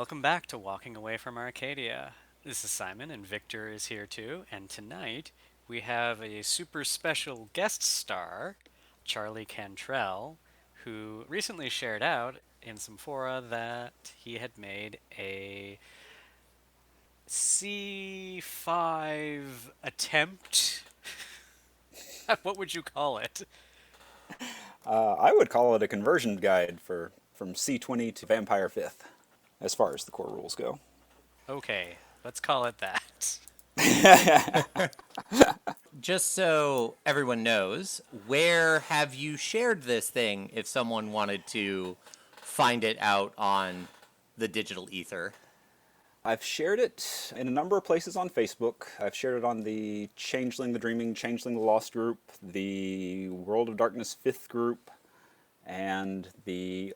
Welcome back to Walking Away from Arcadia. This is Simon, and Victor is here too. And tonight we have a super special guest star, Charlie Cantrell, who recently shared out in some fora that he had made a C5 attempt. What would you call it? I would call it a conversion guide for from C20 to Vampire 5th, as far as the core rules go. Okay, let's call it that. Just so everyone knows, where have you shared this thing if someone wanted to find it out on the digital ether? I've shared it in a number of places on Facebook. I've shared it on the Changeling the Dreaming, Changeling the Lost group, the World of Darkness 5th group, and the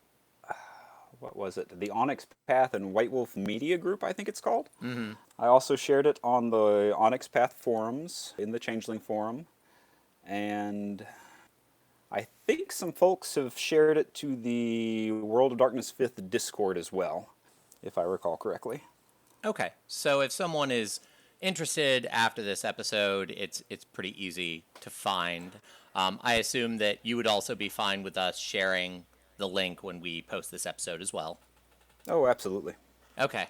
what was it? The Onyx Path and White Wolf Media group, I think it's called. Mm-hmm. I also shared it on the Onyx Path forums, in the Changeling forum, and I think some folks have shared it to the World of Darkness 5th Discord as well, if I recall correctly. Okay, so if someone is interested after this episode, it's pretty easy to find. I assume that you would also be fine with us sharing the link when we post this episode as well. Oh, absolutely. Okay.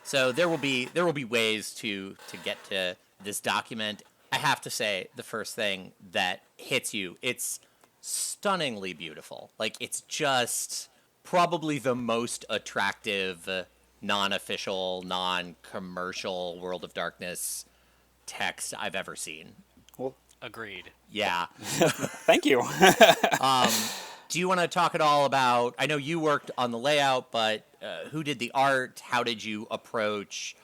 So there will be ways to get to this document. I have to say the first thing that hits you, it's stunningly beautiful. Like it's just probably the most attractive non-official, non-commercial World of Darkness text I've ever seen. Well, Agreed. Yeah. thank you. Um, do you want to talk at all about? I know you worked on the layout, but who did the art? How did you approach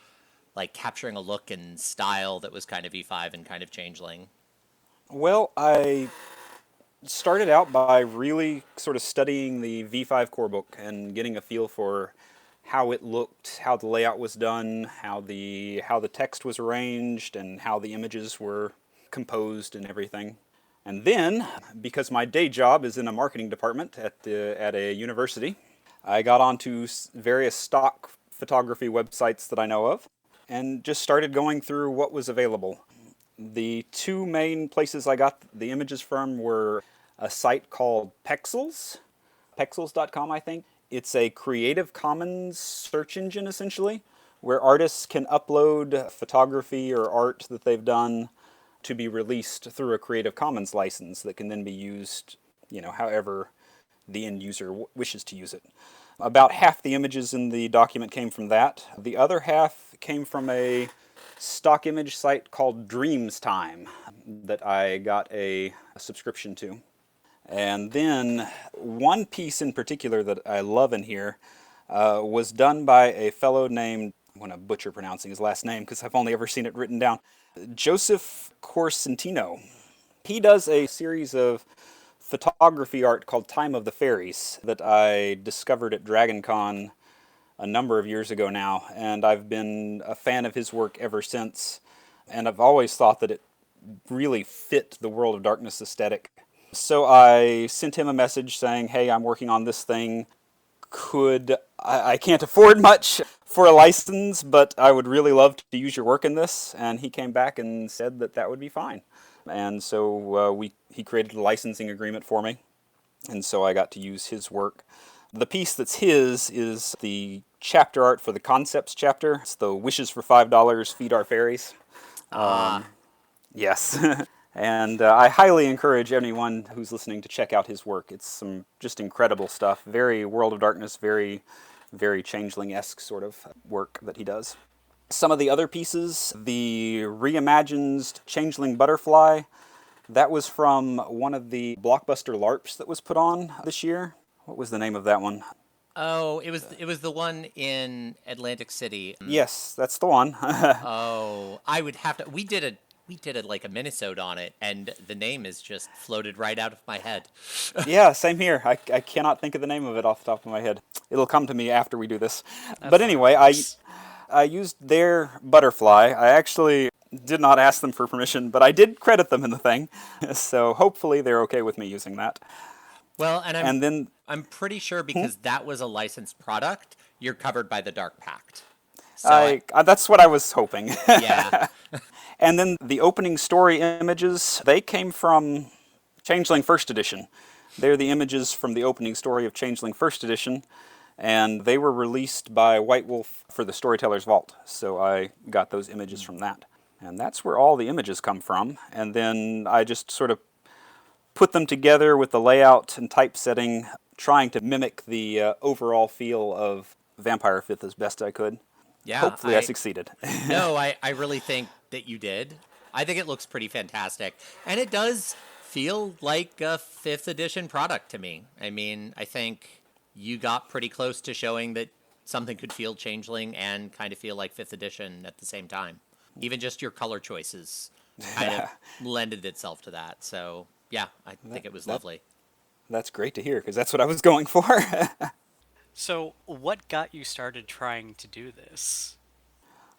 like capturing a look and style that was kind of E5 and kind of changeling? Well, I started out by really sort of studying the V5 core book and getting a feel for how it looked, how the layout was done, how the text was arranged, and how the images were composed and everything. And then, because my day job is in a marketing department at a university, I got onto various stock photography websites that I know of and just started going through what was available. The two main places I got the images from were a site called Pexels.com, I think. It's a Creative Commons search engine, essentially, where artists can upload photography or art that they've done to be released through a Creative Commons license that can then be used, however the end user wishes to use it. About half the images in the document came from that. The other half came from a stock image site called Dreams Time that I got a subscription to. And then one piece in particular that I love in here was done by a fellow named, I'm going to butcher pronouncing his last name because I've only ever seen it written down, Joseph Corsentino. He does a series of photography art called Time of the Fairies that I discovered at DragonCon a number of years ago now, and I've been a fan of his work ever since, and I've always thought that it really fit the World of Darkness aesthetic. So I sent him a message saying, hey, I'm working on this thing. I can't afford much for a license, but I would really love to use your work in this. And he came back and said that that would be fine. And so he created a licensing agreement for me. And so I got to use his work. The piece that's his is the chapter art for the concepts chapter. It's the Wishes for $5, Feed Our Fairies. Ah, Yes. And I highly encourage anyone who's listening to check out his work. It's some just incredible stuff. Very World of Darkness, very, very Changeling-esque sort of work that he does. Some of the other pieces, the reimagined Changeling Butterfly, that was from one of the blockbuster LARPs that was put on this year. What was the name of that one? oh, it was the one in Atlantic City. Yes, that's the one. Oh, I would have to. We did like a minisode on it, and the name is just floated right out of my head. Yeah, same here. I cannot think of the name of it off the top of my head. It'll come to me after we do this. That's But fine, of anyway, course. I used their butterfly. I actually did not ask them for permission, but I did credit them in the thing. So hopefully they're okay with me using that. Well, and I'm And then, I'm pretty sure because that was a licensed product, you're covered by the Dark Pact. So That's what I was hoping. yeah, And then the opening story images, they came from Changeling First Edition. They're the images from the opening story of Changeling First Edition, and they were released by White Wolf for the Storyteller's Vault. So I got those images from that. And that's where all the images come from. And then I just sort of put them together with the layout and typesetting, trying to mimic the overall feel of Vampire Fifth as best I could. yeah. Hopefully I succeeded. No, I really think that you did. I think it looks pretty fantastic. And it does feel like a 5th edition product to me. I mean, I think you got pretty close to showing that something could feel Changeling and kind of feel like 5th edition at the same time. Even just your color choices kind of lended itself to that. So, yeah, I think it was lovely. That's great to hear, because that's what I was going for. So, what got you started trying to do this?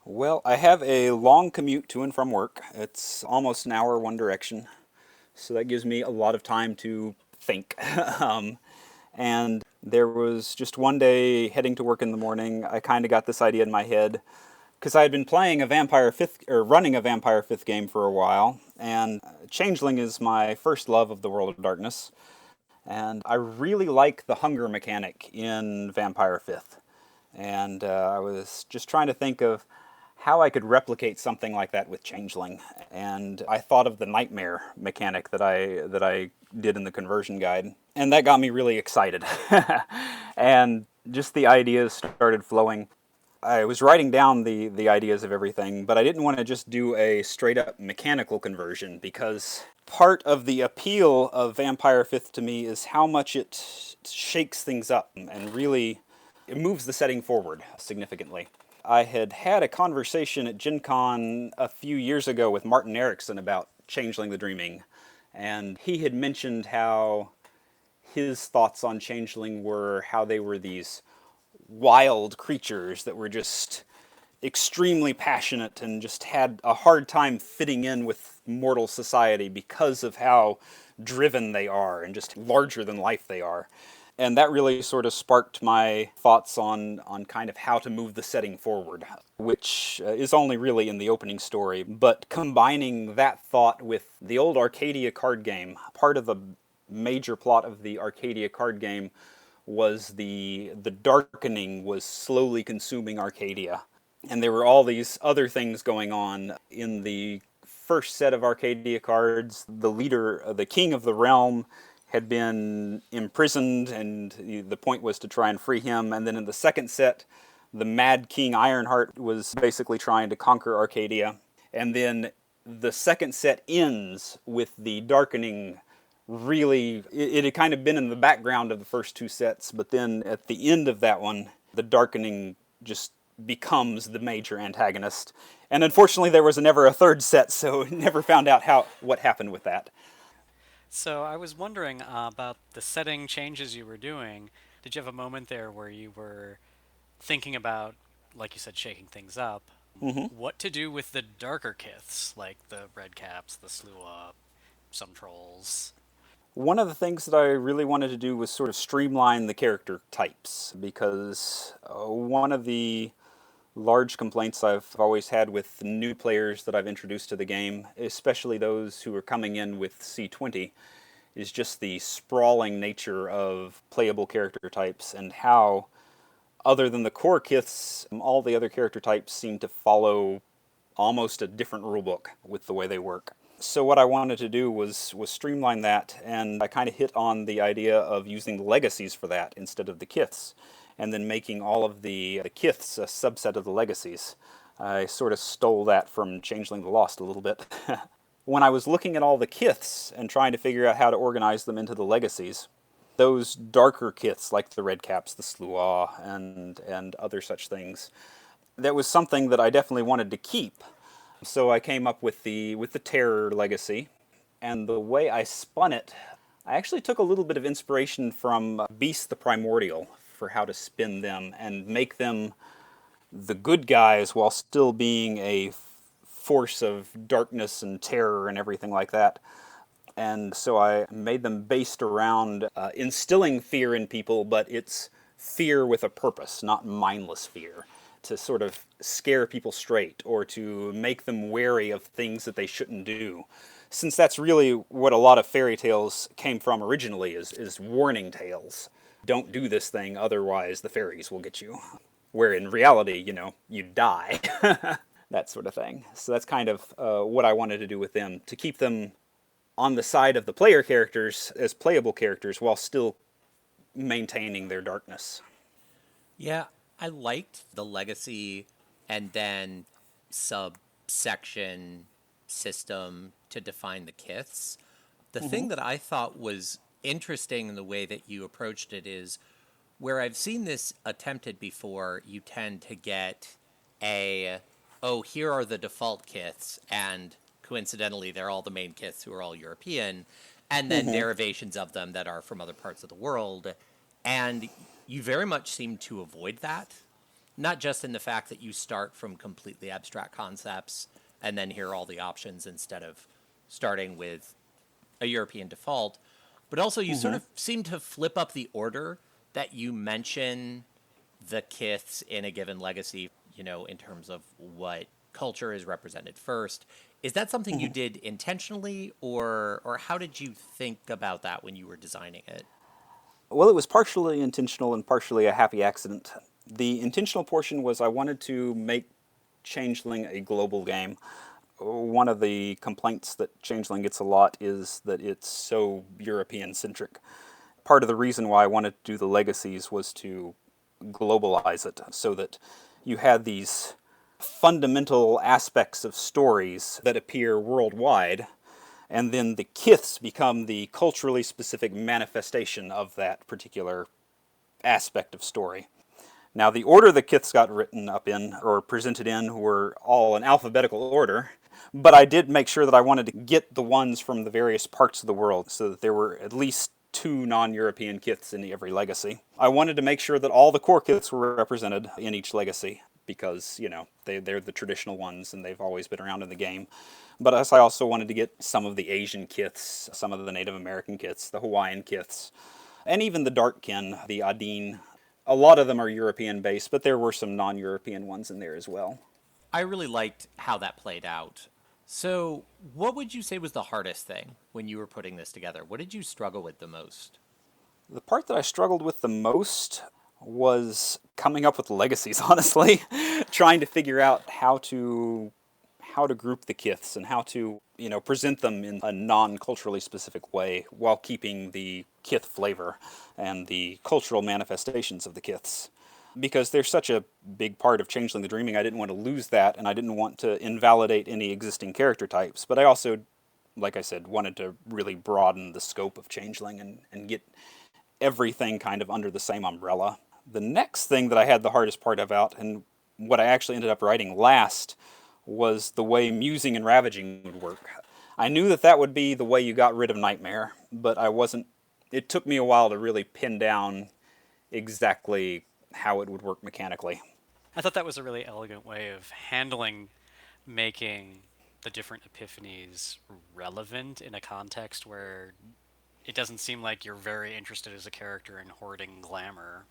Well, I have a long commute to and from work. It's almost an hour one direction, so that gives me a lot of time to think. And there was just one day heading to work in the morning, I kind of got this idea in my head, because I had been playing a Vampire Fifth, or running a Vampire Fifth game for a while, and Changeling is my first love of the World of Darkness, and I really like the hunger mechanic in Vampire Fifth. And I was just trying to think of how I could replicate something like that with Changeling. And I thought of the nightmare mechanic that I did in the conversion guide. And that got me really excited. And just the ideas started flowing. I was writing down the ideas of everything, but I didn't want to just do a straight up mechanical conversion, because part of the appeal of Vampire Fifth to me is how much it shakes things up and really it moves the setting forward significantly. I had had a conversation at Gen Con a few years ago with Martin Erickson about Changeling the Dreaming, and he had mentioned how his thoughts on Changeling were how they were these wild creatures that were just extremely passionate and just had a hard time fitting in with mortal society because of how driven they are and just larger than life they are. And that really sort of sparked my thoughts on kind of how to move the setting forward, which is only really in the opening story. But combining that thought with the old Arcadia card game, part of the major plot of the Arcadia card game was the darkening was slowly consuming Arcadia. And there were all these other things going on in the first set of Arcadia cards. The leader, the king of the realm, had been imprisoned, and the point was to try and free him. And then in the second set, the Mad King Ironheart was basically trying to conquer Arcadia. And then the second set ends with the darkening really, it had kind of been in the background of the first two sets, but then at the end of that one, the darkening just becomes the major antagonist. And unfortunately, there was never a third set, so never found out what happened with that. So, I was wondering about the setting changes you were doing. Did you have a moment there where you were thinking about, like you said, shaking things up, what to do with the darker kiths, like the red caps, the Slua, some trolls? One of the things that I really wanted to do was sort of streamline the character types, because one of the large complaints I've always had with new players that I've introduced to the game, especially those who are coming in with C20, is just the sprawling nature of playable character types, and how, other than the core kiths, all the other character types seem to follow almost a different rulebook with the way they work. So what I wanted to do was streamline that, and I kind of hit on the idea of using the legacies for that instead of the kiths, and then making all of the kiths a subset of the legacies. I sort of stole that from Changeling the Lost a little bit. When I was looking at all the kiths and trying to figure out how to organize them into the legacies, those darker kiths like the red caps, the Slua, and other such things, that was something that I definitely wanted to keep. So I came up with the Terror legacy, and the way I spun it, I actually took a little bit of inspiration from Beast the Primordial for how to spin them and make them the good guys while still being a force of darkness and terror and everything like that. And so I made them based around instilling fear in people, but it's fear with a purpose, not mindless fear, to sort of scare people straight or to make them wary of things that they shouldn't do. Since that's really what a lot of fairy tales came from originally, is warning tales. Don't do this thing, otherwise the fairies will get you. Where in reality, you die. That sort of thing. So that's kind of what I wanted to do with them, to keep them on the side of the player characters as playable characters while still maintaining their darkness. Yeah, I liked the legacy and then subsection system to define the kiths. The thing that I thought was interesting in the way that you approached it is where I've seen this attempted before, you tend to get oh, here are the default kiths, and coincidentally, they're all the main kiths who are all European, and then derivations of them that are from other parts of the world. And you very much seem to avoid that, not just in the fact that you start from completely abstract concepts and then here are all the options instead of starting with a European default, but also you sort of seem to flip up the order that you mention the kiths in a given legacy, in terms of what culture is represented first. Is that something you did intentionally, or how did you think about that when you were designing it? Well, it was partially intentional and partially a happy accident. The intentional portion was I wanted to make Changeling a global game. One of the complaints that Changeling gets a lot is that it's so European centric. Part of the reason why I wanted to do the legacies was to globalize it so that you had these fundamental aspects of stories that appear worldwide, and then the kiths become the culturally specific manifestation of that particular aspect of story. Now, the order the kiths got written up in or presented in were all in alphabetical order, but I did make sure that I wanted to get the ones from the various parts of the world so that there were at least two non-European kiths in every legacy. I wanted to make sure that all the core kiths were represented in each legacy because, they're the traditional ones and they've always been around in the game. But I also wanted to get some of the Asian kiths, some of the Native American kiths, the Hawaiian kiths, and even the Darkkin, the Adin. A lot of them are European based, but there were some non-European ones in there as well. I really liked how that played out. So, what would you say was the hardest thing when you were putting this together? What did you struggle with the most? The part that I struggled with the most was coming up with legacies, honestly. Trying to figure out how to group the kiths and how to, present them in a non-culturally specific way while keeping the kith flavor and the cultural manifestations of the kiths. Because they're such a big part of Changeling the Dreaming, I didn't want to lose that, and I didn't want to invalidate any existing character types. But I also, like I said, wanted to really broaden the scope of Changeling and get everything kind of under the same umbrella. The next thing that I had the hardest part about, and what I actually ended up writing last, was the way musing and ravaging would work. I knew that that would be the way you got rid of Nightmare, but I wasn't. It took me a while to really pin down exactly how it would work mechanically. I thought that was a really elegant way of making the different epiphanies relevant in a context where it doesn't seem like you're very interested as a character in hoarding glamour.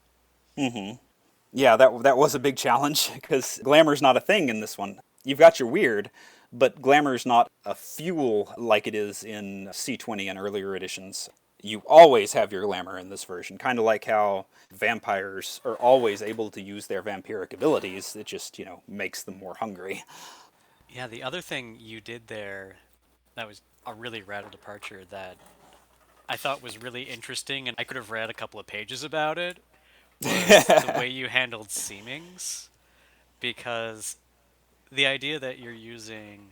Yeah, that was a big challenge because glamour's not a thing in this one. You've got your weird, but glamour's not a fuel like it is in C20 and earlier editions. You always have your glamour in this version, kind of like how vampires are always able to use their vampiric abilities. It just, makes them more hungry. Yeah, the other thing you did there that was a really radical departure that I thought was really interesting, and I could have read a couple of pages about it, was the way you handled seemings. Because the idea that you're using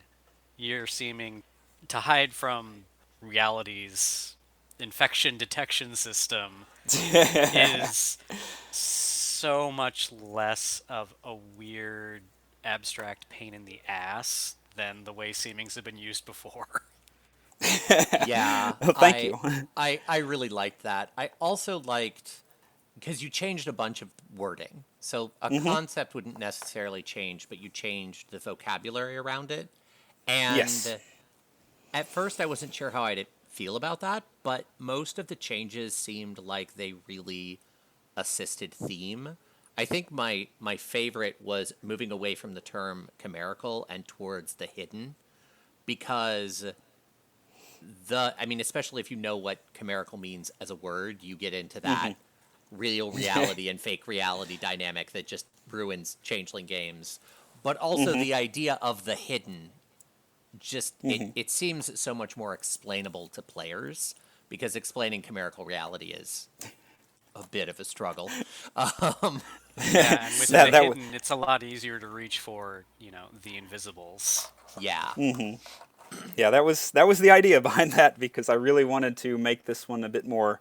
your seeming to hide from reality's infection detection system is so much less of a weird abstract pain in the ass than the way seemings have been used before. Yeah, Thank you. I really liked that. I also liked because you changed a bunch of wording. So a concept wouldn't necessarily change, but you changed the vocabulary around it. Yes. And at first I wasn't sure how I'd feel about that, but most of the changes seemed like they really assisted theme. I think my favorite was moving away from the term chimerical and towards the hidden, because I mean, especially if you know what chimerical means as a word, you get into that real reality and fake reality dynamic that just ruins changeling games. But also the idea of the hidden, just it seems so much more explainable to players, because explaining chimerical reality is a bit of a struggle. Um, Yeah, and with that the that was hidden, it's a lot easier to reach for, the invisibles. yeah. yeah, that was the idea behind that, because I really wanted to make this one a bit more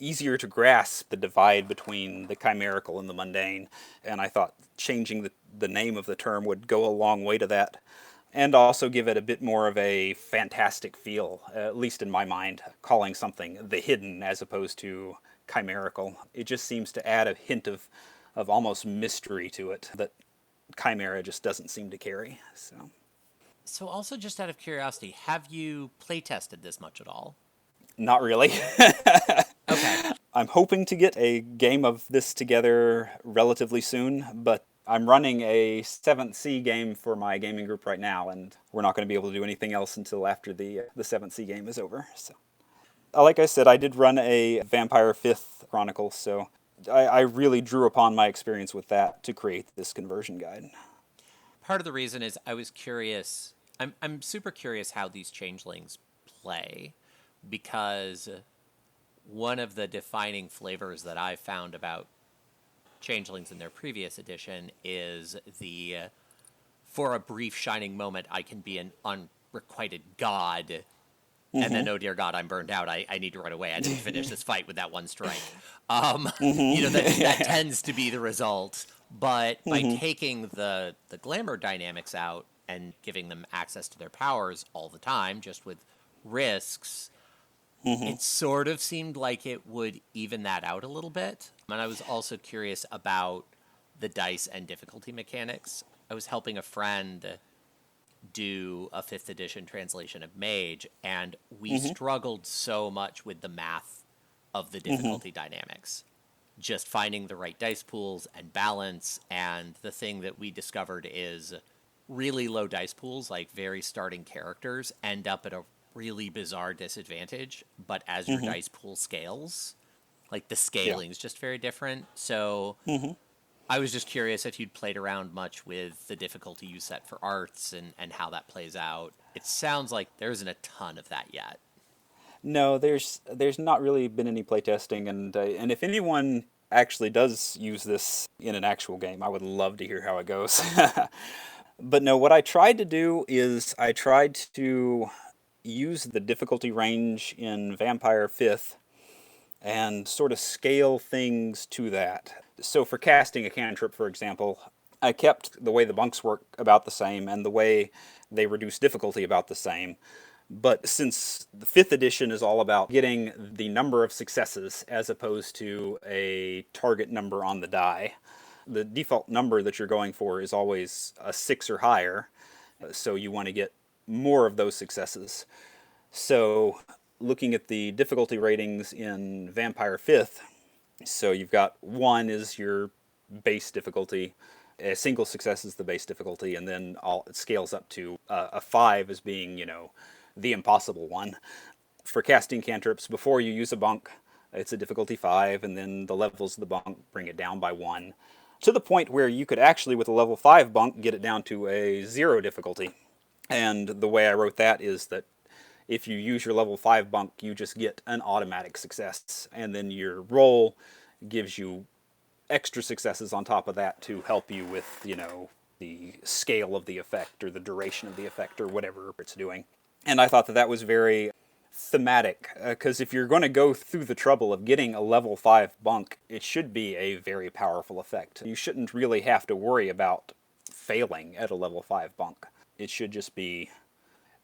easier to grasp the divide between the chimerical and the mundane, and I thought changing the name of the term would go a long way to that, and also give it a bit more of a fantastic feel, at least in my mind, calling something the hidden as opposed to chimerical. It just seems to add a hint of almost mystery to it that Chimera just doesn't seem to carry. So, So also, just out of curiosity, have you play tested this much at all? not really. Okay. I'm hoping to get a game of this together relatively soon, but I'm running a 7th Sea game for my gaming group right now, and we're not going to be able to do anything else until after the 7th Sea game is over. So, like I said, I did run a Vampire 5th Chronicle, so I really drew upon my experience with that to create this conversion guide. Part of the reason is I was curious. I'm super curious how these changelings play, because one of the defining flavors that I found about changelings in their previous edition is the for a brief shining moment I can be an unrequited god, and then oh dear god, I'm burned out. I need to run away. I didn't finish this fight with that one strike. That tends to be the result. But by taking the glamour dynamics out and giving them access to their powers all the time, just with risks, it sort of seemed like it would even that out a little bit. And I was also curious about the dice and difficulty mechanics. I was helping a friend do a 5th edition translation of Mage, and we struggled so much with the math of the difficulty dynamics. Just finding the right dice pools and balance, and the thing that we discovered is really low dice pools, like very starting characters, end up at a really bizarre disadvantage, but as your dice pool scales, like the Yeah. scaling is just very different. So I was just curious if you'd played around much with the difficulty you set for arts and how that plays out. It sounds like there isn't a ton of that yet. No, there's not really been any playtesting, and if anyone actually does use this in an actual game, I would love to hear how it goes. But no, what I tried to do is I tried to use the difficulty range in Vampire 5th and sort of scale things to that. So for casting a cantrip, for example, I kept the way the bunks work about the same and the way they reduce difficulty about the same. But since the 5th edition is all about getting the number of successes as opposed to a target number on the die, the default number that you're going for is always a 6 or higher. So you want to get more of those successes. So looking at the difficulty ratings in Vampire 5th, so you've got 1 is your base difficulty, a single success is the base difficulty, and then it scales up to a 5 as being, the impossible one. For casting cantrips, before you use a bunk, it's a difficulty 5, and then the levels of the bunk bring it down by 1, to the point where you could actually, with a level 5 bunk, get it down to a 0 difficulty. And the way I wrote that is that if you use your level 5 bunk, you just get an automatic success, and then your roll gives you extra successes on top of that to help you with, the scale of the effect or the duration of the effect or whatever it's doing. And I thought that was very thematic, because if you're going to go through the trouble of getting a level 5 bunk, it should be a very powerful effect. You shouldn't really have to worry about failing at a level 5 bunk. It should just be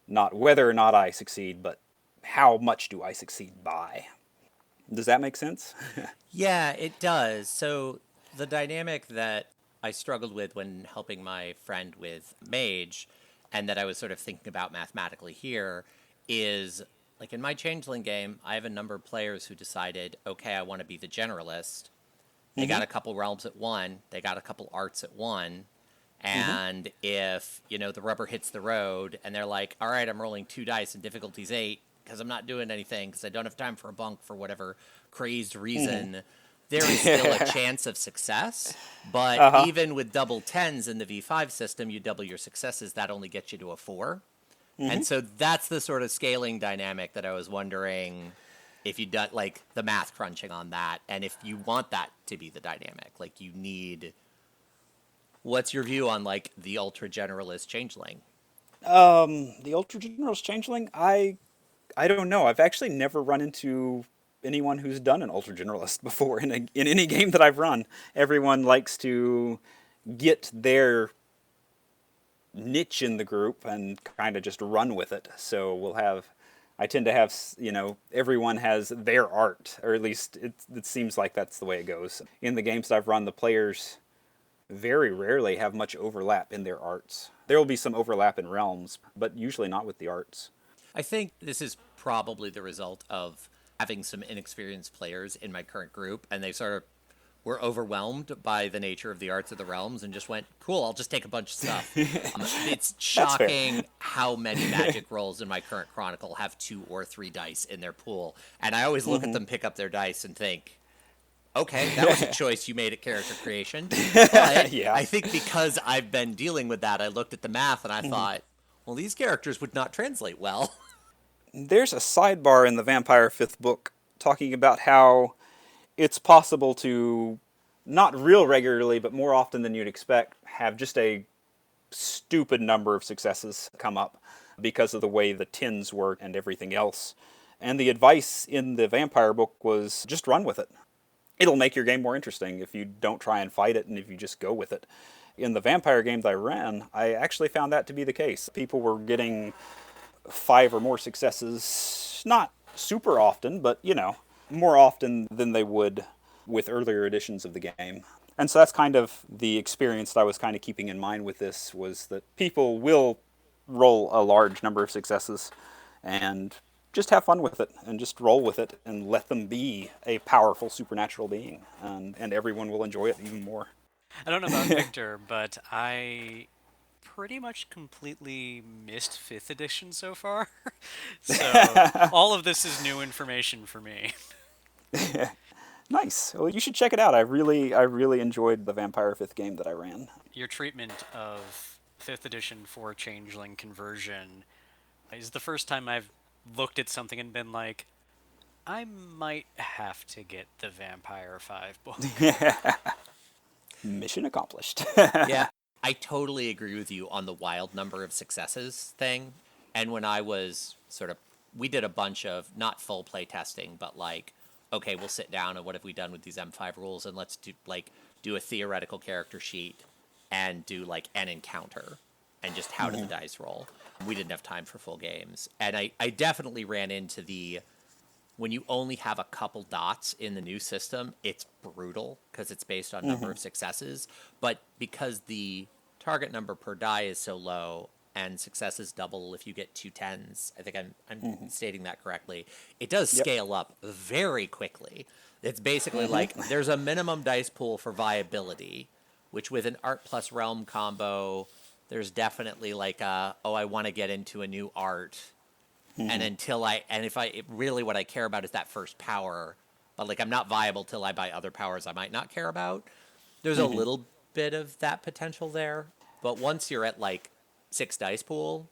not whether or not I succeed, but how much do I succeed by. Does that make sense? Yeah, it does. So the dynamic that I struggled with when helping my friend with Mage, and that I was sort of thinking about mathematically here, is like in my Changeling game, I have a number of players who decided, okay, I want to be the generalist. They got a couple realms at 1. They got a couple arts at 1. And if, the rubber hits the road and they're like, all right, I'm rolling 2 dice and difficulty's 8 because I'm not doing anything because I don't have time for a bunk for whatever crazed reason, there is still a chance of success. But even with double 10s in the V5 system, you double your successes. That only gets you to a 4. And so that's the sort of scaling dynamic that I was wondering if you'd done, like, the math crunching on that. And if you want that to be the dynamic, like, you need... What's your view on, like, the Ultra Generalist Changeling? The Ultra General's Changeling, I don't know. I've actually never run into anyone who's done an Ultra Generalist before in any game that I've run. Everyone likes to get their niche in the group and kind of just run with it. So I tend to have, everyone has their art, or at least it seems like that's the way it goes. In the games that I've run, the players very rarely have much overlap in their arts. There will be some overlap in realms, but usually not with the arts. I think this is probably the result of having some inexperienced players in my current group, and they sort of were overwhelmed by the nature of the arts of the realms and just went, cool, I'll just take a bunch of stuff. It's shocking how many magic rolls in my current chronicle have 2 or 3 dice in their pool. And I always look at them pick up their dice and think, okay, that was a choice you made at character creation. But I think because I've been dealing with that, I looked at the math and I thought, well, these characters would not translate well. There's a sidebar in the Vampire 5th book talking about how it's possible to, not real regularly, but more often than you'd expect, have just a stupid number of successes come up because of the way the tins work and everything else. And the advice in the Vampire book was just run with it. It'll make your game more interesting if you don't try and fight it and if you just go with it. In the Vampire game that I ran, I actually found that to be the case. People were getting 5 or more successes, not super often, but, more often than they would with earlier editions of the game. And so that's kind of the experience that I was kind of keeping in mind with this, was that people will roll a large number of successes and just have fun with it and just roll with it and let them be a powerful supernatural being, and everyone will enjoy it even more. I don't know about Victor, but I pretty much completely missed 5th edition so far. So all of this is new information for me. Nice. Well, you should check it out. I really enjoyed the Vampire 5th game that I ran. Your treatment of 5th edition for Changeling conversion is the first time I've looked at something and been like, I might have to get the Vampire 5 book. Mission accomplished. Yeah, I totally agree with you on the wild number of successes thing. And when I was we did a bunch of, not full play testing, but like, okay, we'll sit down and what have we done with these M5 rules, and let's do a theoretical character sheet and do like an encounter and just how do the dice roll. We didn't have time for full games. And I definitely ran into when you only have a couple dots in the new system, it's brutal because it's based on number of successes. But because the target number per die is so low and successes double if you get 2 10s, I think I'm stating that correctly, it does scale up very quickly. It's basically like there's a minimum dice pool for viability, which with an art plus realm combo, there's definitely like I want to get into a new art. And if really what I care about is that first power, but like I'm not viable till I buy other powers I might not care about. There's a little bit of that potential there, but once you're at like 6 dice pool,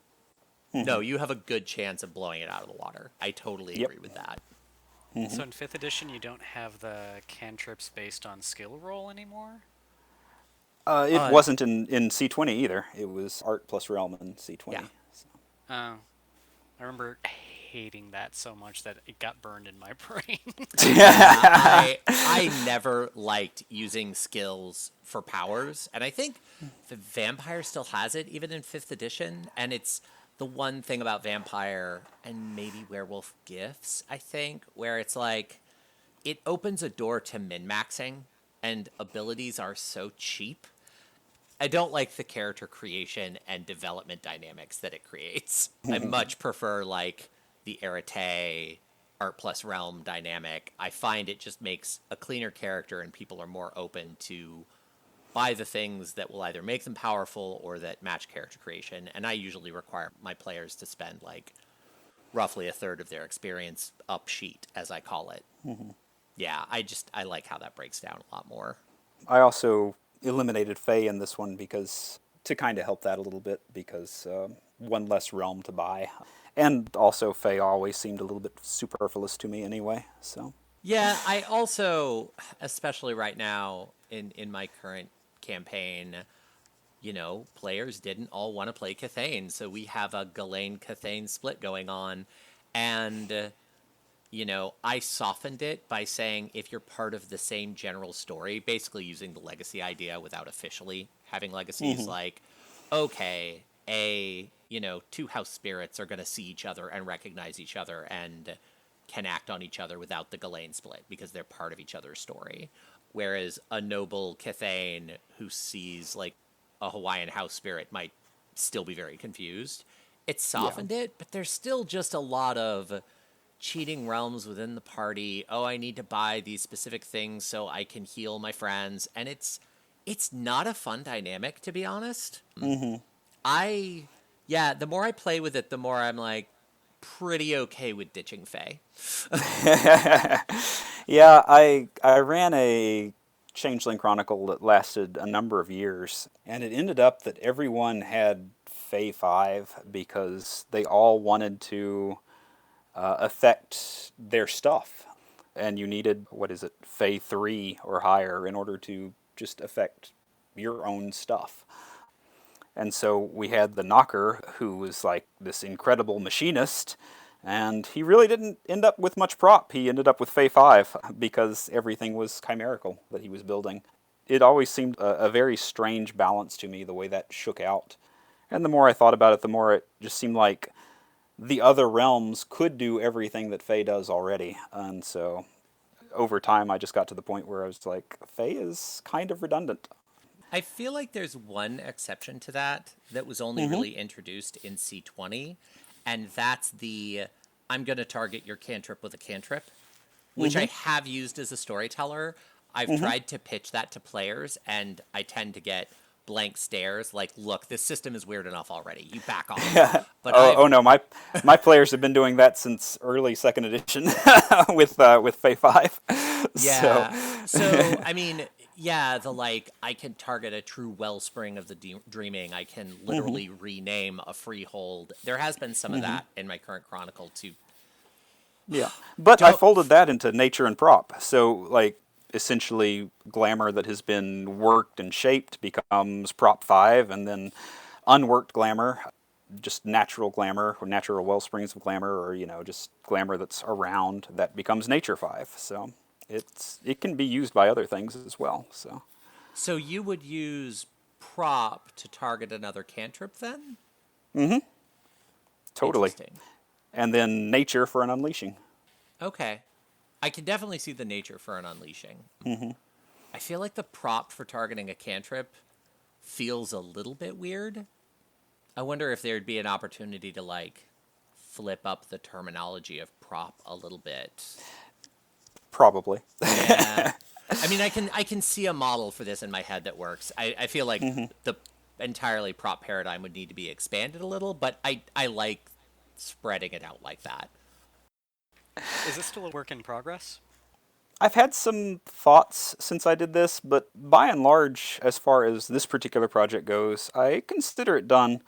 no, you have a good chance of blowing it out of the water. I totally agree with that. So in 5th edition, you don't have the cantrips based on skill roll anymore? It wasn't in C20 either. It was art plus realm in C20. Yeah. So. I remember hating that so much that it got burned in my brain. I never liked using skills for powers, and I think the Vampire still has it, even in 5th edition, and it's the one thing about Vampire, and maybe Werewolf Gifts, I think, where it's like, it opens a door to min-maxing, and abilities are so cheap. I don't like the character creation and development dynamics that it creates. I much prefer, like, the Arete, art plus realm dynamic, I find it just makes a cleaner character and people are more open to buy the things that will either make them powerful or that match character creation. And I usually require my players to spend like roughly a third of their experience up sheet, as I call it. Yeah, I like how that breaks down a lot more. I also eliminated Fae in this one because to kind of help that a little bit because one less realm to buy. And also Fae always seemed a little bit superfluous to me anyway, so. Yeah, I also, especially right now in my current campaign, players didn't all want to play Cathane, so we have a Ghislaine Cathane split going on, and I softened it by saying if you're part of the same general story, basically using the legacy idea without officially having legacies, like, okay, two house spirits are going to see each other and recognize each other and can act on each other without the Ghislaine split because they're part of each other's story. Whereas a noble Cathane who sees like a Hawaiian house spirit might still be very confused. It Yeah. softened it, but there's still just a lot of cheating realms within the party. Oh, I need to buy these specific things so I can heal my friends, and it's not a fun dynamic, to be honest. I yeah, the more I play with it, the more I'm like pretty okay with ditching Fae. Yeah, I ran a Changeling Chronicle that lasted a number of years, and it ended up that everyone had Fae 5 because they all wanted to affect their stuff. And you needed, what is it, Fae 3 or higher in order to just affect your own stuff. And so we had the Knocker, who was like this incredible machinist, and he really didn't end up with much prop. He ended up with Fae 5 because everything was chimerical that he was building. It always seemed a very strange balance to me, the way that shook out. And the more I thought about it, the more it just seemed like the other realms could do everything that Fae does already. And so over time, I just got to the point where I was like, Fae is kind of redundant. I feel like there's one exception to that was only really introduced in C20, and that's the I'm going to target your cantrip with a cantrip, which I have used as a storyteller. I've tried to pitch that to players, and I tend to get blank stares like, look, this system is weird enough already. You back off. But Oh no, my players have been doing that since early second edition with Fae 5. So yeah. So, I mean, yeah, the like, I can target a true wellspring of the dreaming. I can literally rename a freehold. There has been some of that in my current chronicle too. yeah, but I Don't. folded that into nature and prop. So like essentially glamour that has been worked and shaped becomes prop 5, and then unworked glamour, just natural glamour or natural well springs of glamour, or just glamour that's around, that becomes nature 5. So it can be used by other things as well. So So you would use prop to target another cantrip then? totally. Interesting. And then nature for an unleashing. Okay. I can definitely see the nature for an unleashing. I feel like the prop for targeting a cantrip feels a little bit weird. I wonder if there'd be an opportunity to like flip up the terminology of prop a little bit. Probably. Yeah. I mean, I can see a model for this in my head that works. I feel like the entirely prop paradigm would need to be expanded a little, but I like spreading it out like that. Is this still a work in progress? I've had some thoughts since I did this, but by and large, as far as this particular project goes, I consider it done.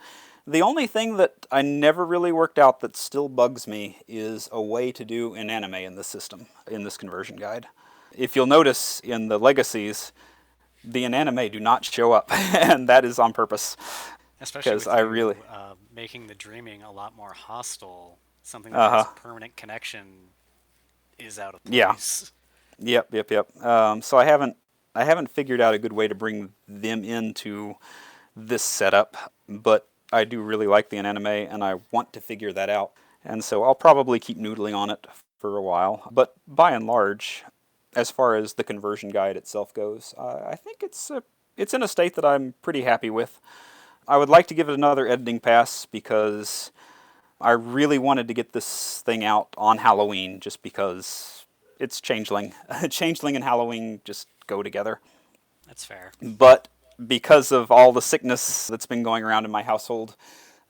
The only thing that I never really worked out that still bugs me is a way to do an anime in this system, in this conversion guide. If you'll notice in the legacies, the anime do not show up, and that is on purpose. Especially Because with I you really, making the dreaming a lot more hostile, something that uh has huh, permanent connection is out of yeah, place. yep. So I haven't figured out a good way to bring them into this setup, but I do really like the anime, and I want to figure that out. And so I'll probably keep noodling on it for a while. But by and large, as far as the conversion guide itself goes, I think it's in a state that I'm pretty happy with. I would like to give it another editing pass because I really wanted to get this thing out on Halloween just because it's Changeling. Changeling and Halloween just go together. That's fair. But because of all the sickness that's been going around in my household,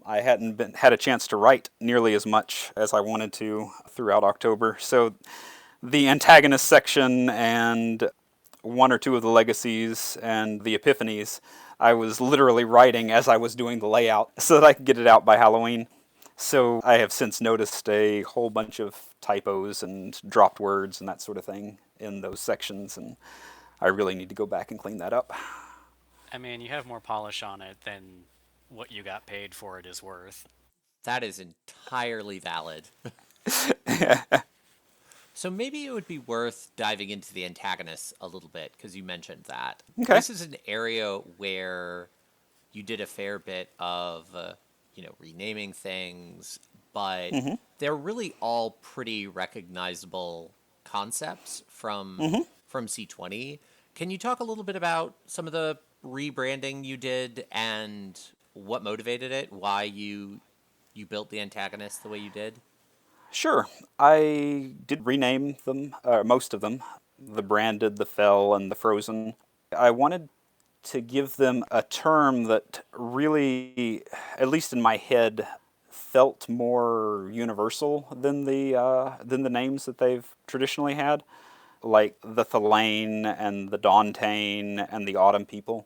I hadn't had a chance to write nearly as much as I wanted to throughout October. So the antagonist section and one or two of the legacies and the epiphanies, I was literally writing as I was doing the layout so that I could get it out by Halloween. So I have since noticed a whole bunch of typos and dropped words and that sort of thing in those sections, and I really need to go back and clean that up. I mean, you have more polish on it than what you got paid for it is worth. That is entirely valid. So maybe it would be worth diving into the antagonists a little bit because you mentioned that. Okay. This is an area where you did a fair bit of, renaming things, but they're really all pretty recognizable concepts from C20. Can you talk a little bit about some of the rebranding you did and what motivated it? Why you built the antagonist the way you did? Sure. I did rename them, most of them, the branded, the fell, and the frozen. I wanted to give them a term that really, at least in my head, felt more universal than the names that they've traditionally had, like the Thalane and the Dauntain and the Autumn People.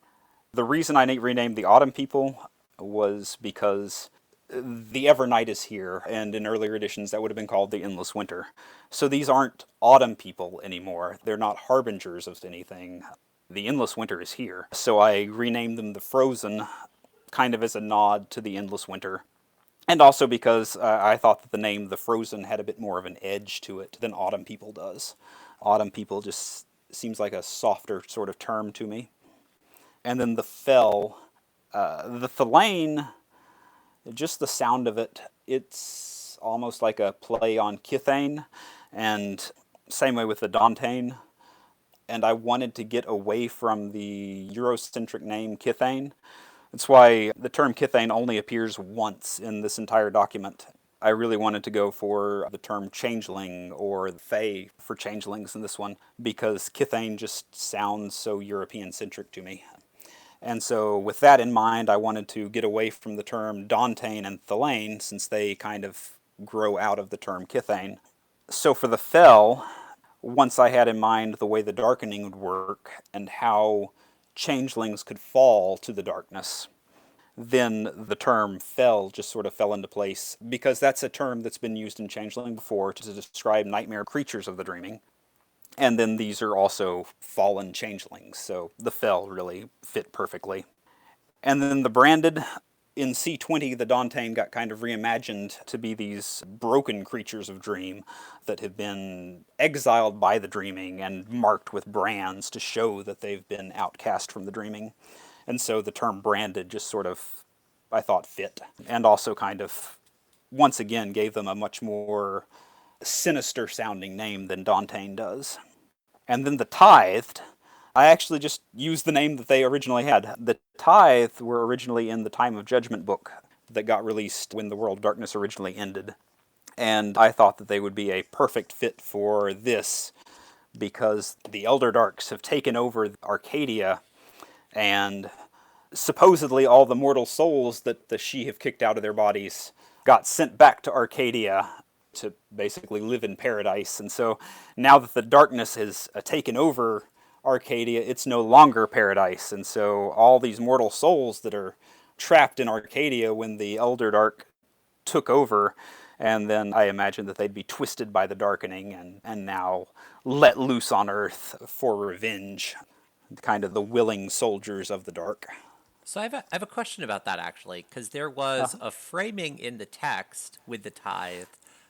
The reason I renamed the Autumn People was because the Evernight is here, and in earlier editions that would have been called the Endless Winter. So these aren't Autumn People anymore. They're not harbingers of anything. The Endless Winter is here. So I renamed them the Frozen, kind of as a nod to the Endless Winter. And also because I thought that the name the Frozen had a bit more of an edge to it than Autumn People does. Autumn People just seems like a softer sort of term to me. And then the Fell, the Thalane, just the sound of it, it's almost like a play on Kithane, and same way with the Dauntain. And I wanted to get away from the Eurocentric name Kithane. That's why the term Kithane only appears once in this entire document. I really wanted to go for the term changeling or fae for changelings in this one because Kithane just sounds so European centric to me. And so, with that in mind, I wanted to get away from the term Dauntain and Thalane since they kind of grow out of the term Kithane. So, for the Fell, once I had in mind the way the darkening would work and how changelings could fall to the darkness, then the term fell just sort of fell into place because that's a term that's been used in Changeling before to describe nightmare creatures of the dreaming. And then these are also fallen changelings, so the fell really fit perfectly. And then the branded, in C20, the Dauntain got kind of reimagined to be these broken creatures of dream that have been exiled by the dreaming and marked with brands to show that they've been outcast from the dreaming. And so the term branded just sort of, I thought, fit. And also kind of, once again, gave them a much more sinister sounding name than Dauntain does. And then the Tithed, I actually just used the name that they originally had. The Tithe were originally in the Time of Judgment book that got released when the World of Darkness originally ended. And I thought that they would be a perfect fit for this because the Elder Darks have taken over Arcadia, and supposedly all the mortal souls that the She have kicked out of their bodies got sent back to Arcadia to basically live in paradise. And so now that the darkness has taken over Arcadia, it's no longer paradise. And so all these mortal souls that are trapped in Arcadia when the Elder Dark took over, and then I imagine that they'd be twisted by the darkening and now let loose on Earth for revenge. Kind of the willing soldiers of the dark. So I have a question about that actually, because there was a framing in the text with the tithe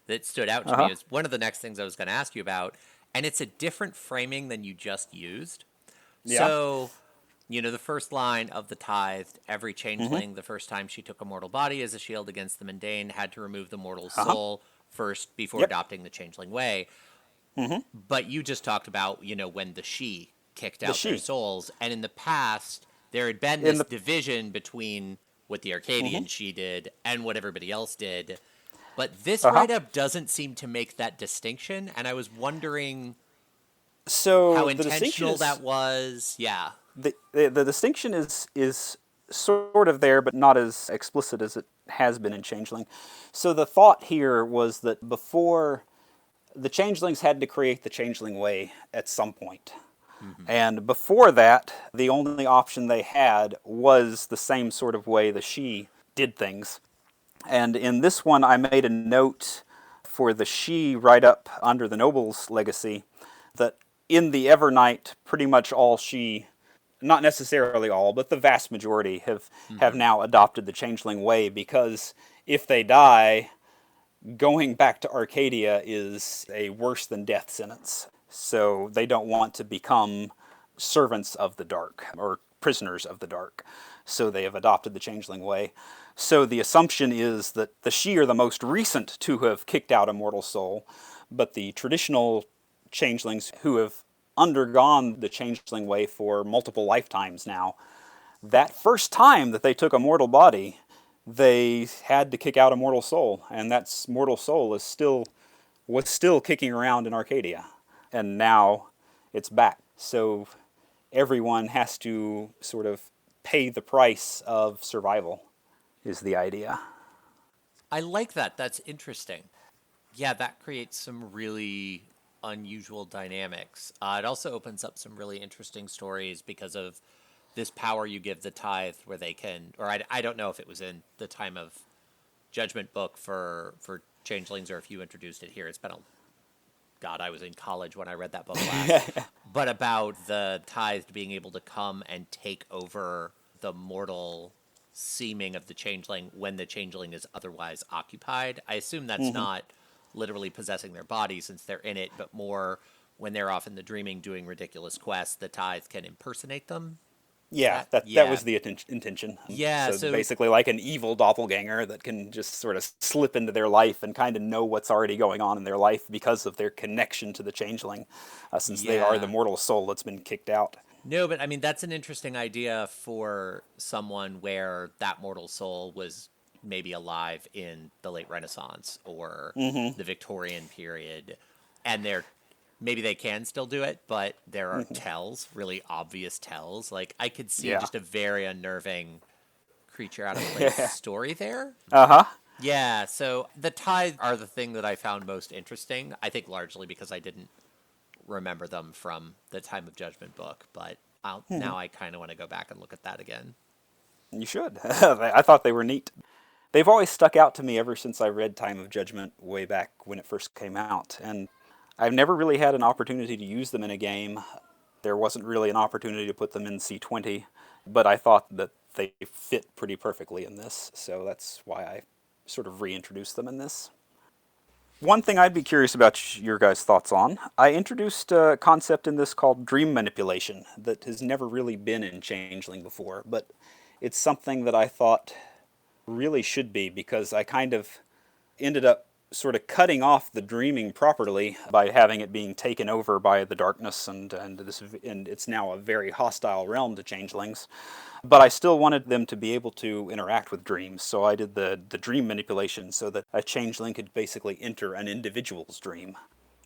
that stood out to me. It was one of the next things I was going to ask you about, and it's a different framing than you just used. Yeah. So, the first line of the tithed, every changeling, the first time she took a mortal body as a shield against the mundane, had to remove the mortal soul first before adopting the changeling way. But you just talked about, when the she kicked out their souls, and in the past, there had been this division between what the Arcadian she did and what everybody else did. But this Uh huh. write-up doesn't seem to make that distinction, and I was wondering how So the distinction intentional is that was. Yeah. the distinction is sort of there, but not as explicit as it has been in Changeling. So the thought here was that before the Changelings had to create the Changeling way at some point. Mm-hmm. And before that, the only option they had was the same sort of way the she did things. And in this one, I made a note for the she right up under the noble's legacy that in the Evernight, pretty much all she, not necessarily all, but the vast majority have Mm-hmm. now adopted the changeling way, because if they die, going back to Arcadia is a worse than death sentence. So they don't want to become servants of the dark or prisoners of the dark. So they have adopted the changeling way. So the assumption is that the she are the most recent to have kicked out a mortal soul, but the traditional changelings who have undergone the changeling way for multiple lifetimes now, that first time that they took a mortal body, they had to kick out a mortal soul, and that mortal soul was still kicking around in Arcadia, and now it's back. So everyone has to sort of pay the price of survival, is the idea. I like that. That's interesting. Yeah, that creates some really unusual dynamics. It also opens up some really interesting stories because of this power you give the tithe, where they can, or I don't know if it was in the time of Judgment book for changelings, or if you introduced it here. It's been a God, I was in college when I read that book last. But about the tithed being able to come and take over the mortal seeming of the changeling when the changeling is otherwise occupied. I assume that's Mm-hmm. not literally possessing their body since they're in it, but more when they're off in the dreaming doing ridiculous quests, the tithe can impersonate them. Is Yeah, that? that Yeah. was the intention. Yeah, So so basically, like an evil doppelganger that can just sort of slip into their life and kind of know what's already going on in their life because of their connection to the changeling, since they are the yeah. mortal soul that's been kicked out. No, but I mean, that's an interesting idea for someone where that mortal soul was maybe alive in the late Renaissance or Mm-hmm. the Victorian period. And they're maybe they can still do it, but there are Mm-hmm. tells, really obvious tells. Like, I could see Yeah. just a very unnerving creature out of place story there. Uh huh. Yeah, so the tithe are the thing that I found most interesting. I think largely because I didn't remember them from the Time of Judgment book, but now I kind of want to go back and look at that again. You should. I thought they were neat. They've always stuck out to me ever since I read Time of Judgment way back when it first came out, and I've never really had an opportunity to use them in a game. There wasn't really an opportunity to put them in C20, but I thought that they fit pretty perfectly in this, so that's why I sort of reintroduced them in this. One thing I'd be curious about your guys' thoughts on, I introduced a concept in this called dream manipulation that has never really been in Changeling before, but it's something that I thought really should be, because I kind of ended up sort of cutting off the dreaming properly by having it being taken over by the darkness, and it's now a very hostile realm to changelings. But I still wanted them to be able to interact with dreams, so I did the dream manipulation so that a changeling could basically enter an individual's dream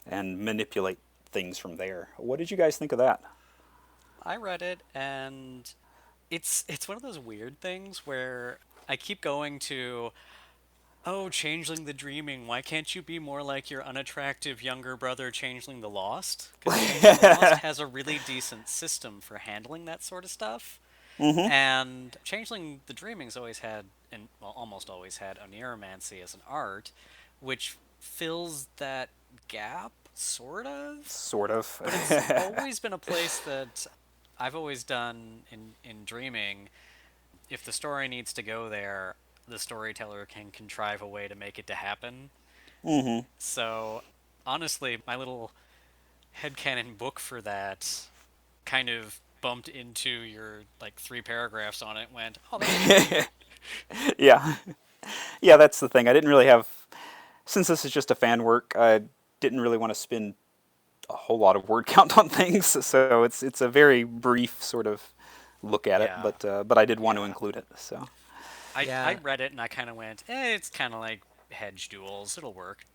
and manipulate things from there. What did you guys think of that? I read it, and it's one of those weird things where I keep going to, oh, Changeling the Dreaming, why can't you be more like your unattractive younger brother, Changeling the Lost? Because Changeling the Lost has a really decent system for handling that sort of stuff. Mm-hmm. And Changeling the Dreaming's always had, and well, almost always had, Oniromancy as an art, which fills that gap, sort of. Sort of. But it's always been a place that I've always done in Dreaming. If the story needs to go there, the storyteller can contrive a way to make it to happen. Mm-hmm. So, honestly, my little headcanon book for that kind of bumped into your like 3 paragraphs on it. Went, oh, that's interesting. Yeah. Yeah, that's the thing. I didn't really have, since this is just a fan work, I didn't really want to spend a whole lot of word count on things, so it's a very brief sort of look at it, Yeah, but I did want to yeah. include it. So I Yeah, read it and I kind of went, it's kind of like hedge duels. It'll work.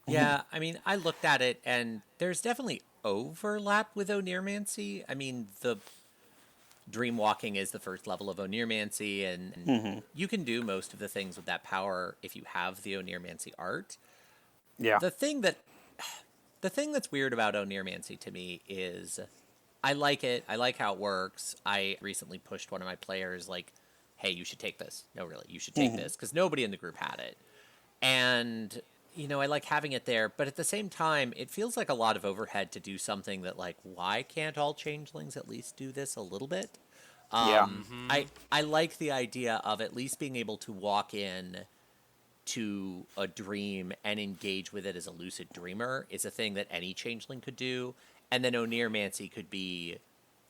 Yeah, I mean, I looked at it, and there's definitely overlap with Onirmancy. I mean, the Dreamwalking is the first level of Onirmancy, and you can do most of the things with that power if you have the Onirmancy art. Yeah. The thing that the thing that's weird about Onirmancy to me is I like it. I like how it works. I recently pushed one of my players like, "Hey, you should take this." No, really, you should take this because nobody in the group had it. And I like having it there, but at the same time, it feels like a lot of overhead to do something that like, why can't all changelings at least do this a little bit? Yeah. I like the idea of at least being able to walk in to a dream and engage with it as a lucid dreamer is a thing that any changeling could do. And then Onirmancy could be,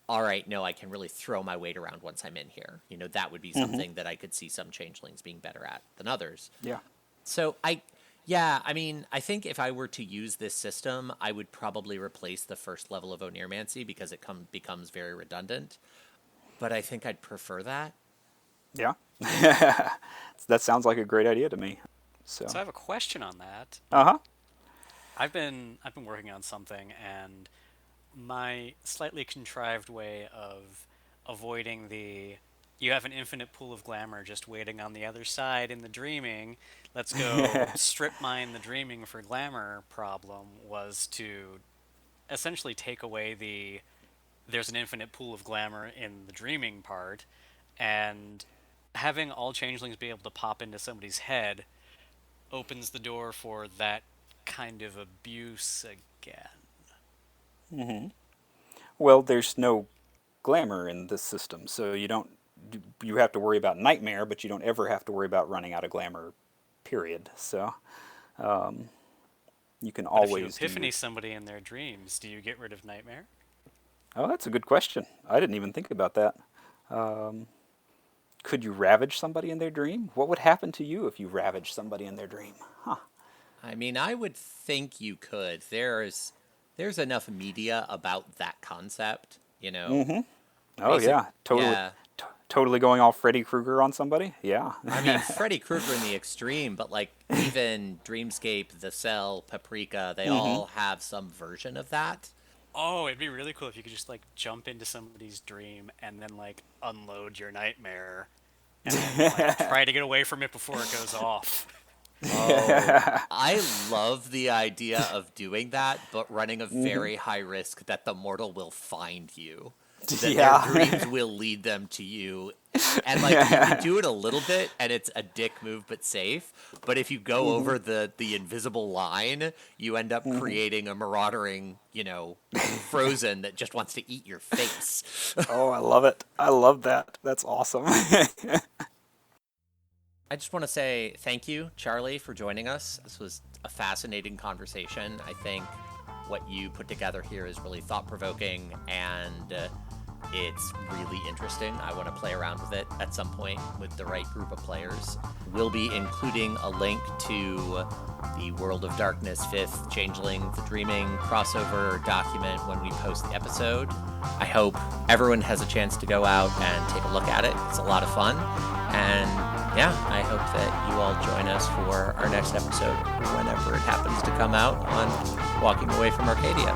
all right, no, I can really throw my weight around once I'm in here. That would be something that I could see some changelings being better at than others. Yeah. So I mean, I think if I were to use this system, I would probably replace the first level of Onirmancy because it becomes very redundant. But I think I'd prefer that. Yeah. That sounds like a great idea to me. So. So I have a question on that. Uh-huh. I've been working on something, and my slightly contrived way of avoiding the you have an infinite pool of glamour just waiting on the other side in the dreaming, let's go strip mine the dreaming for glamour problem was to essentially take away there's an infinite pool of glamour in the dreaming part, and having all changelings be able to pop into somebody's head opens the door for that kind of abuse again. Well, there's no glamour in this system, so you have to worry about nightmare, but you don't ever have to worry about running out of glamour, period. So you can But if you always epiphany somebody in their dreams, do you get rid of nightmare? Oh, that's a good question. I didn't even think about that. Could you ravage somebody in their dream? What would happen to you if you ravaged somebody in their dream? Huh. I mean, I would think you could. There's enough media about that concept, Oh yeah, totally. Yeah. Totally going all Freddy Krueger on somebody? Yeah. I mean, Freddy Krueger in the extreme, but like even Dreamscape, The Cell, Paprika, they all have some version of that. Oh, it'd be really cool if you could just like jump into somebody's dream and then like unload your nightmare and then like try to get away from it before it goes off. Oh, I love the idea of doing that, but running a very high risk that the mortal will find you. That their dreams will lead them to you. And like you can do it a little bit and it's a dick move but safe. But if you go over the invisible line, you end up creating a marauding, frozen that just wants to eat your face. Oh, I love it. I love that. That's awesome. I just want to say thank you, Charlie, for joining us. This was a fascinating conversation. I think what you put together here is really thought-provoking, and it's really interesting. I want to play around with it at some point with the right group of players. We'll be including a link to the World of Darkness 5th Changeling the Dreaming crossover document when we post the episode. I hope everyone has a chance to go out and take a look at it. It's a lot of fun. And yeah, I hope that you all join us for our next episode whenever it happens to come out on Walking Away from Arcadia.